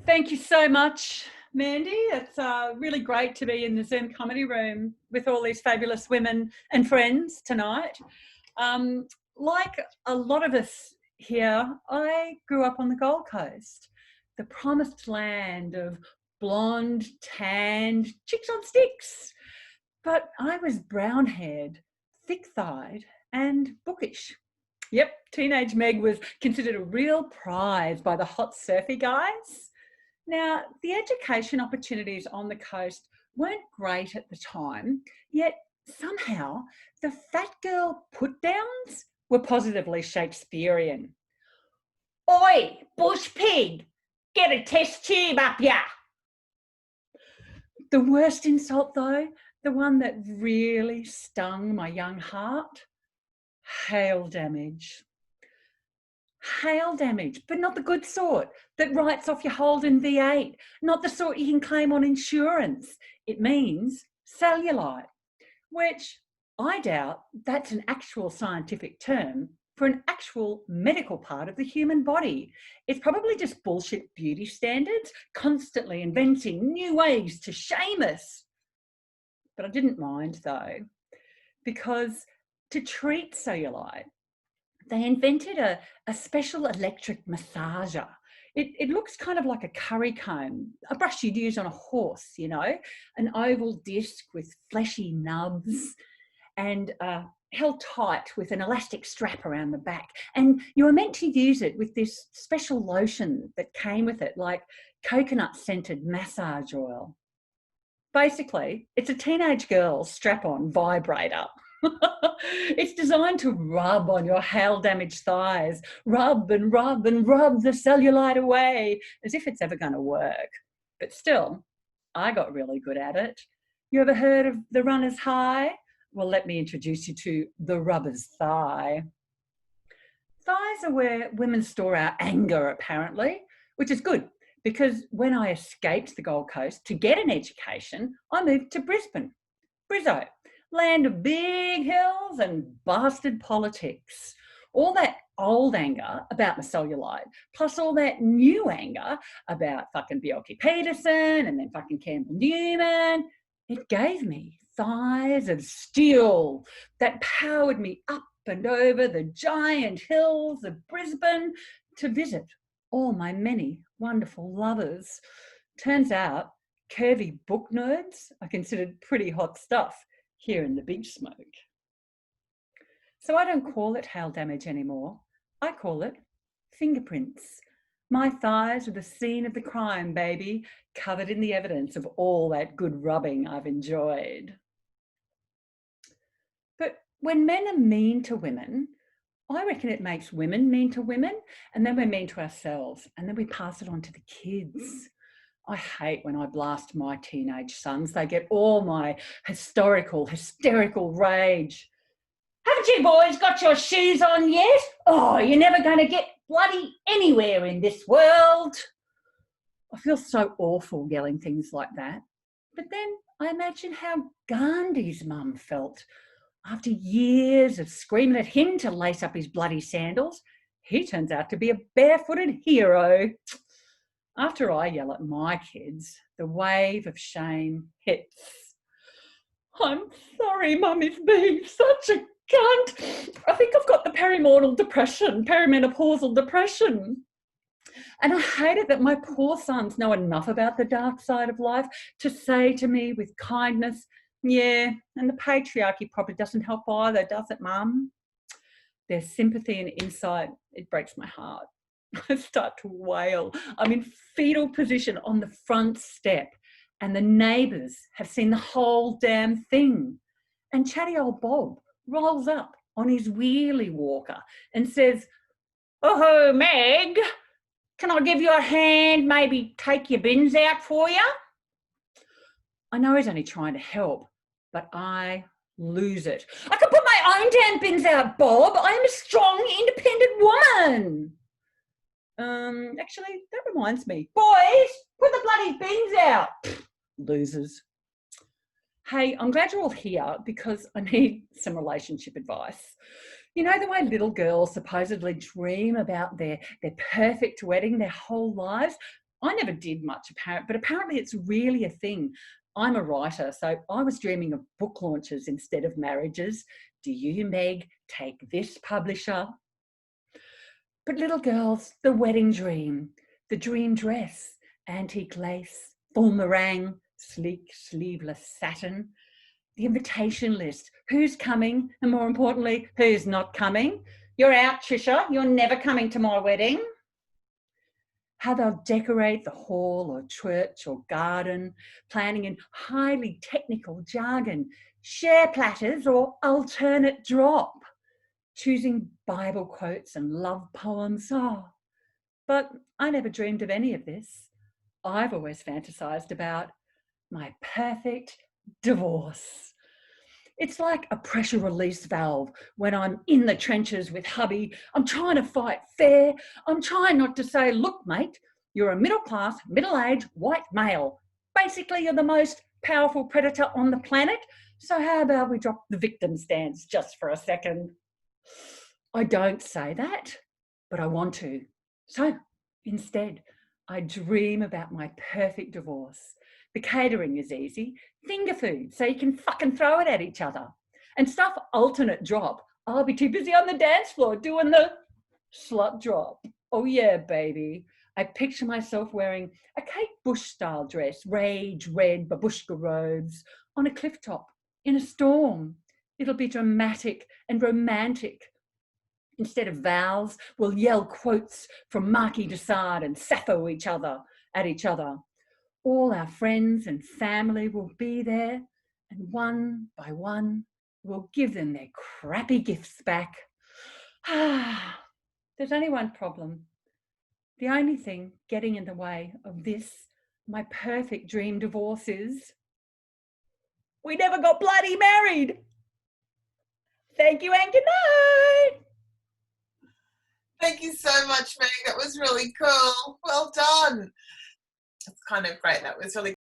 Thank you so much, Mandy. It's really great to be in the Zoom comedy room with all these fabulous women and friends tonight. Like a lot of us here, I grew up on the Gold Coast, the promised land of blonde, tanned chicks on sticks. But I was brown-haired, thick-thighed and bookish. Yep, teenage Meg was considered a real prize by the hot surfy guys. Now, the education opportunities on the coast weren't great at the time, yet somehow the fat girl put-downs were positively Shakespearean. Oi, bush pig, get a test tube up ya. The worst insult though, the one that really stung my young heart, hail damage. Hail damage, but not the good sort that writes off your Holden V8, not the sort you can claim on insurance. It means cellulite, which I doubt that's an actual scientific term for an actual medical part of the human body. It's probably just bullshit beauty standards, constantly inventing new ways to shame us. But I didn't mind though, because to treat cellulite, they invented a special electric massager. It looks kind of like a curry comb, a brush you'd use on a horse, you know, an oval disc with fleshy nubs and held tight with an elastic strap around the back. And you were meant to use it with this special lotion that came with it, like coconut-scented massage oil. Basically, it's a teenage girl's strap-on vibrator. It's designed to rub on your hail-damaged thighs, rub and rub and rub the cellulite away, as if it's ever going to work. But still, I got really good at it. You ever heard of the runner's high? Well, let me introduce you to the rubber's thigh. Thighs are where women store our anger, apparently, which is good, because when I escaped the Gold Coast to get an education, I moved to Brisbane, Brizzo, land of big hills and bastard politics. All that old anger about my cellulite, plus all that new anger about fucking Bjelke Peterson and then fucking Campbell Newman, it gave me thighs of steel that powered me up and over the giant hills of Brisbane to visit all my many wonderful lovers. Turns out curvy book nerds are considered pretty hot stuff here in the big smoke. So I don't call it hail damage anymore. I call it fingerprints. My thighs are the scene of the crime, baby, covered in the evidence of all that good rubbing I've enjoyed. But when men are mean to women, I reckon it makes women mean to women, and then we're mean to ourselves, and then we pass it on to the kids. I hate when I blast my teenage sons. They get all my hysterical rage. Haven't you boys got your shoes on yet? Oh, you're never going to get bloody anywhere in this world. I feel so awful yelling things like that. But then I imagine how Gandhi's mum felt. After years of screaming at him to lace up his bloody sandals, he turns out to be a barefooted hero. After I yell at my kids, the wave of shame hits. I'm sorry, Mummy's being such a cunt. I think I've got the perimenopausal depression. And I hate it that my poor sons know enough about the dark side of life to say to me with kindness, yeah, and the patriarchy probably doesn't help either, does it, Mum? Their sympathy and insight, it breaks my heart. I start to wail. I'm in fetal position on the front step and the neighbours have seen the whole damn thing. And chatty old Bob rolls up on his wheelie walker and says, Oh, Meg, can I give you a hand, maybe take your bins out for you? I know he's only trying to help, but I lose it. I can put my own damn bins out, Bob. I am a strong, independent woman. Actually, that reminds me. Boys, put the bloody bins out. Losers. Hey, I'm glad you're all here because I need some relationship advice. You know the way little girls supposedly dream about their perfect wedding their whole lives? I never did much, but apparently it's really a thing. I'm a writer, so I was dreaming of book launches instead of marriages. Do you, Meg, take this publisher? But little girls, the wedding dream, the dream dress, antique lace, full meringue, sleek sleeveless satin, the invitation list, who's coming, and more importantly, who's not coming. You're out, Trisha, you're never coming to my wedding. How they'll decorate the hall or church or garden, planning in highly technical jargon, share platters or alternate drop, choosing Bible quotes and love poems. Oh, but I never dreamed of any of this. I've always fantasized about my perfect divorce. It's like a pressure release valve when I'm in the trenches with hubby. I'm trying to fight fair. I'm trying not to say, look, mate, you're a middle-class, middle-aged, white male. Basically, you're the most powerful predator on the planet. So how about we drop the victim stance just for a second? I don't say that, but I want to. So instead, I dream about my perfect divorce. The catering is easy. Finger food, so you can fucking throw it at each other. And stuff alternate drop. I'll be too busy on the dance floor doing the slut drop. Oh yeah, baby. I picture myself wearing a Kate Bush-style dress, rage red babushka robes, on a cliff top, in a storm. It'll be dramatic and romantic. Instead of vows, we'll yell quotes from Marquis de Sade and Sappho at each other. All our friends and family will be there, and one by one, we'll give them their crappy gifts back. There's only one problem. The only thing getting in the way of this, my perfect dream divorce, is we never got bloody married. Thank you and good night. Thank you so much, Meg. That was really cool. Well done. It's kind of great. That was really